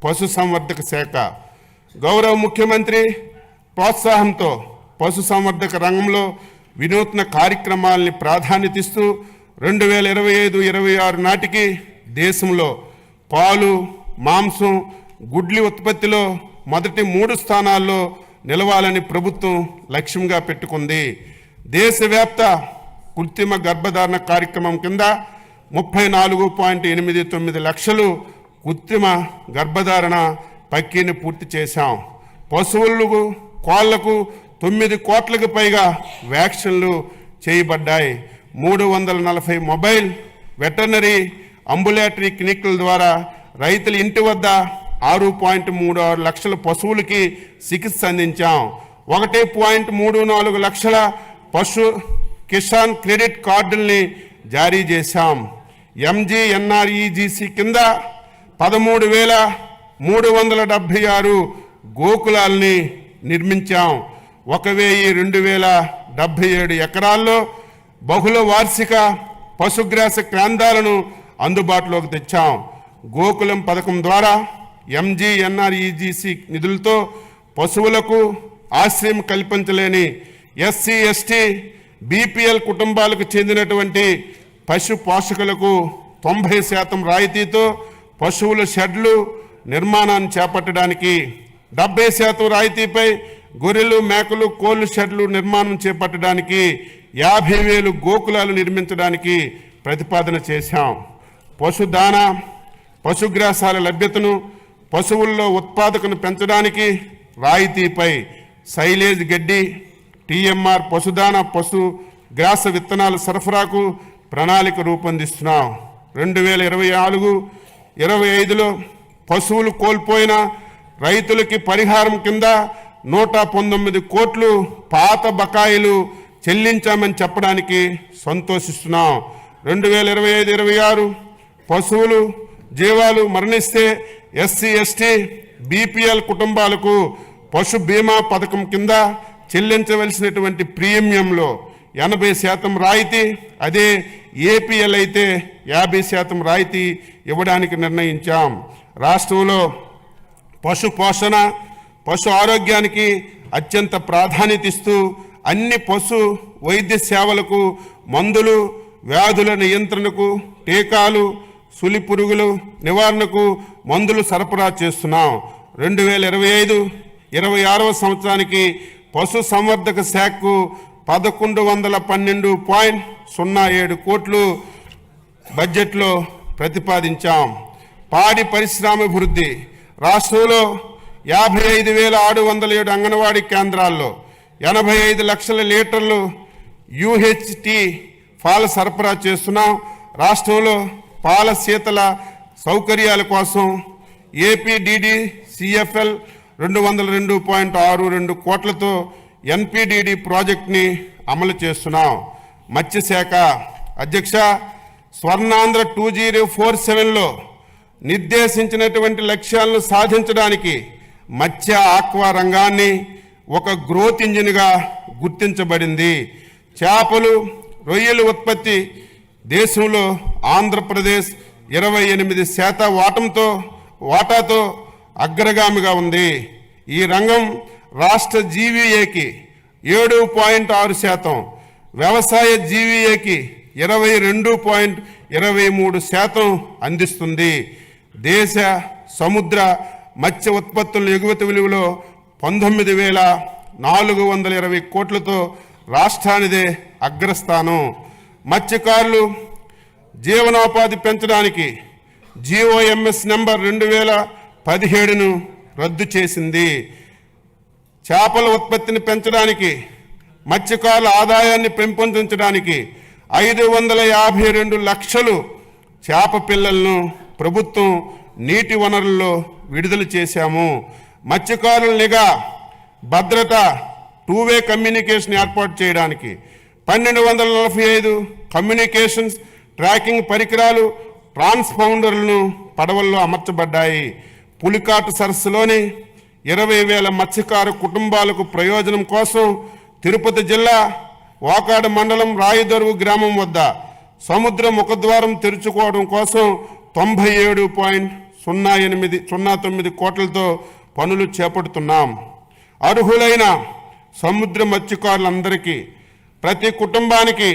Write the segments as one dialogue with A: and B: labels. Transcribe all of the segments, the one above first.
A: పశుసంవర్ధక శాఖ. గౌరవ ముఖ్యమంత్రి ప్రోత్సాహంతో పశుసంవర్ధక రంగంలో వినూత్న కార్యక్రమాలని ప్రాధాన్యత ఇస్తూ 2025-26 నాటికి దేశంలో పాలు, మాంసం, గుడ్లి ఉత్పత్తిలో మొదటి 3 స్థానాల్లో నిలవాలని ప్రభుత్వం లక్ష్యంగా పెట్టుకుంది. దేశవ్యాప్త కృత్రిమ గర్భధారణ కార్యక్రమం కింద 34.89 లక్షలు కృత్రిమ గర్భధారణ ప్రక్రియను పూర్తి చేశాం. పశువులకు, కోళ్లకు 9 కోట్లకు పైగా వ్యాక్సిన్లు చేయబడ్డాయి. 340 మొబైల్ వెటర్నరీ అంబులేటరీ క్లినిక్ల ద్వారా రైతుల ఇంటి వద్ద 6.36 లక్షల పశువులకి చికిత్స అందించాం. 1.34 లక్షల పశు కిసాన్ క్రెడిట్ కార్డుల్ని జారీ చేశాం. MGNREGC కింద 13,376 గోకులాల్ని నిర్మించాం. 1,277 ఎకరాల్లో బహుళ వార్షిక పశుగ్రాస కేంద్రాలను అందుబాటులోకి తెచ్చాం. గోకులం పథకం ద్వారా MGNREGC నిధులతో పశువులకు ఆశ్రయం కల్పించలేని SC, ST, BPL కుటుంబాలకు చెందినటువంటి పశు పోషకులకు 90% రాయితీతో పశువుల షెడ్లు నిర్మాణాన్ని చేపట్టడానికి, 70% రాయితీపై గొర్రెలు, మేకలు, కోళ్లు షెడ్లు నిర్మాణం చేపట్టడానికి 50,000 గోకులాలు నిర్మించడానికి ప్రతిపాదన చేశాం. పశుదానా, పశుగ్రాసాల లభ్యతను, పశువుల్లో ఉత్పాదకను పెంచడానికి రాయితీపై సైలేజ్ గడ్డి, TMR పశుదానా, పశుగ్రాస విత్తనాల సరఫరాకు ప్రణాళిక రూపొందిస్తున్నాం. 2024-25లో పశువులు కోల్పోయిన రైతులకి పరిహారం కింద 119 కోట్లు పాత బకాయిలు చెల్లించామని చెప్పడానికి సంతోషిస్తున్నాం. 2025-26 పశువులు జీవాలు మరణిస్తే SC, ST, BPL కుటుంబాలకు పశు బీమా పథకం కింద చెల్లించవలసినటువంటి ప్రీమియంలో 80% రాయితీ, అదే APL అయితే 50% రాయితీ ఇవ్వడానికి నిర్ణయించాం. రాష్ట్రంలో పశు పోషణ, పశు ఆరోగ్యానికి అత్యంత ప్రాధాన్యత ఇస్తూ అన్ని పశు వైద్య సేవలకు, మందులు, వ్యాధుల నియంత్రణకు, టీకాలు, సులి పురుగులు నివారణకు మందులు సరఫరా చేస్తున్నాం. 2025-26 సంవత్సరానికి పశు సంవర్ధక శాఖకు 1,112.07 కోట్లు బడ్జెట్లో ప్రతిపాదించాం. పాడి పరిశ్రమాభివృద్ధి. రాష్ట్రంలో 55,607 అంగన్వాడీ కేంద్రాల్లో 85 లక్షల లీటర్లు UHT పాల సరఫరా చేస్తున్నాం. రాష్ట్రంలో పాల శీతల సౌకర్యాల కోసం APDD-CFL 202.62 కోట్లతో NPDD ప్రాజెక్ట్ని అమలు చేస్తున్నాం. మత్స్యశాఖ. అధ్యక్ష, స్వర్ణాంధ్ర 2047లో నిర్దేశించినటువంటి లక్ష్యాలను సాధించడానికి మత్స్య ఆక్వా రంగాన్ని ఒక గ్రోత్ ఇంజిన్గా గుర్తించబడింది. చేపలు, రొయ్యల ఉత్పత్తి దేశంలో ఆంధ్రప్రదేశ్ 28% వాటాతో అగ్రగామిగా ఉంది. ఈ రంగం రాష్ట్ర జీవీఏకి 7.6%, వ్యవసాయ జీవీఏకి 22.23% అందిస్తుంది. దేశ సముద్ర మత్స్య ఉత్పత్తుల ఎగుమతి విలువలో 19,420 కోట్లతో రాష్ట్రానిదే అగ్రస్థానం. మత్స్యకారులు జీవనోపాధి పెంచడానికి GOMS నంబర్ 2017ను రద్దు చేసింది. చేపల ఉత్పత్తిని పెంచడానికి, మత్స్యకారుల ఆదాయాన్ని పెంపొందించడానికి 552 లక్షలు చేప పిల్లలను ప్రభుత్వం నీటి వనరుల్లో విడుదల చేశాము. మత్స్యకారుల నిఘా, భద్రత, 2-వే కమ్యూనికేషన్ ఏర్పాటు చేయడానికి 1,245 కమ్యూనికేషన్స్ ట్రాకింగ్ పరికరాలు, ట్రాన్స్పౌండర్లను పడవల్లో అమర్చబడ్డాయి. పులికాటు సరస్సులోని 20,000 మత్స్యకారు కుటుంబాలకు ప్రయోజనం కోసం తిరుపతి జిల్లా వాకాడు మండలం రాయదొరువు గ్రామం వద్ద సముద్ర ముఖద్వారం తెరుచుకోవడం కోసం 97 09 కోట్లతో పనులు చేపడుతున్నాం. అర్హులైన సముద్ర మత్స్యకారులందరికీ ప్రతి కుటుంబానికి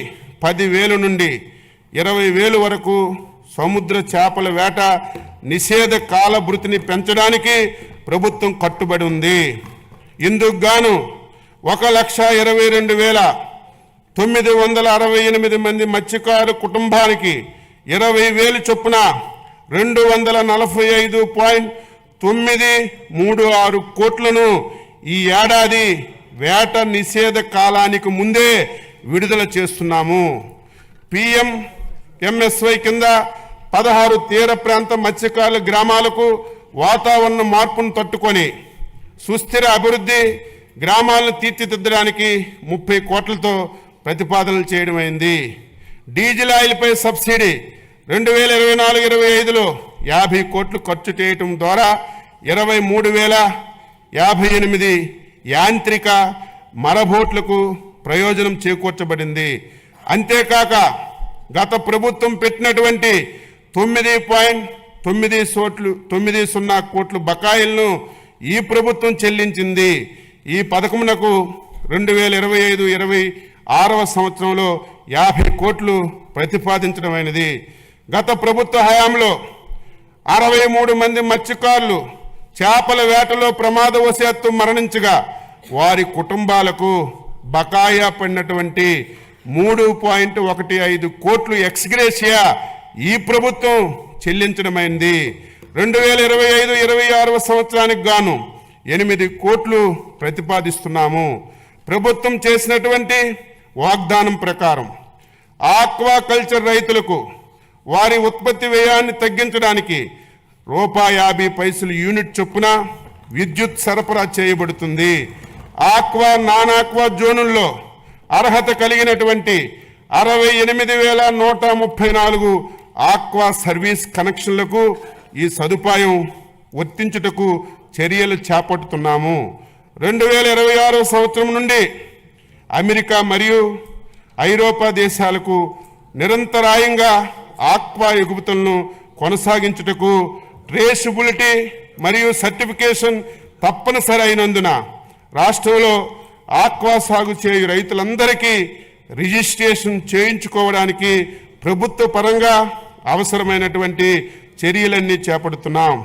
A: 10,000 నుండి 20,000 వరకు సముద్ర చేపల వేట నిషేధ కాల భృతిని పెంచడానికి ప్రభుత్వం కట్టుబడి ఉంది. ఇందుకు గాను 1,22,968 మంది మత్స్యకారు కుటుంబానికి 20,000 చొప్పున 245.936 కోట్లను ఈ ఏడాది వేట నిషేధ కాలానికి ముందే విడుదల చేస్తున్నాము. PMMSY కింద 16 తీర ప్రాంత మత్స్యకారుల గ్రామాలకు వాతావరణ మార్పును తట్టుకొని సుస్థిర అభివృద్ధి గ్రామాలను తీర్చిదిద్దడానికి 30 కోట్లతో ప్రతిపాదనలు చేయడమైంది. డీజిల్ ఆయిల్పై సబ్సిడీ 2024-25లో 50 కోట్లు ఖర్చు చేయటం ద్వారా 23,058 యాంత్రిక మరబోట్లకు ప్రయోజనం చేకూర్చబడింది. అంతేకాక గత ప్రభుత్వం పెట్టినటువంటి 9.90 కోట్ల బకాయిలను ఈ ప్రభుత్వం చెల్లించింది. ఈ పథకమునకు 2025-26వ సంవత్సరంలో 50 కోట్లు ప్రతిపాదించడమైనది. గత ప్రభుత్వ హయాంలో 63 మంది మత్స్యకారులు చేపల వేటలో ప్రమాదవశాత్తు మరణించగా వారి కుటుంబాలకు బకాయా పడినటువంటి 3.15 కోట్లు ఎక్స్గ్రేషియా ఈ ప్రభుత్వం చెల్లించడమైంది. 2025-26వ సంవత్సరానికి గాను 8 కోట్లు ప్రతిపాదిస్తున్నాము. ప్రభుత్వం చేసినటువంటి వాగ్దానం ప్రకారం ఆక్వాకల్చర్ రైతులకు వారి ఉత్పత్తి వ్యయాన్ని తగ్గించడానికి ₹50 యూనిట్ చొప్పున విద్యుత్ సరఫరా చేయబడుతుంది. ఆక్వా నాన్ ఆక్వా జోనుల్లో అర్హత కలిగినటువంటి 68,134 ఆక్వా సర్వీస్ కనెక్షన్లకు ఈ సదుపాయం వర్తించుటకు చర్యలు చేపడుతున్నాము. 2026 సంవత్సరం నుండి అమెరికా మరియు ఐరోపా దేశాలకు నిరంతరాయంగా ఆక్వా ఎగుమతులను కొనసాగించుటకు ట్రేసబిలిటీ మరియు సర్టిఫికేషన్ తప్పనిసరి అయినందున రాష్ట్రంలో ఆక్వా సాగు చేయు రైతులందరికీ రిజిస్ట్రేషన్ చేయించుకోవడానికి ప్రభుత్వ పరంగా అవసరమైనటువంటి చర్యలన్నీ చేపడుతున్నాం.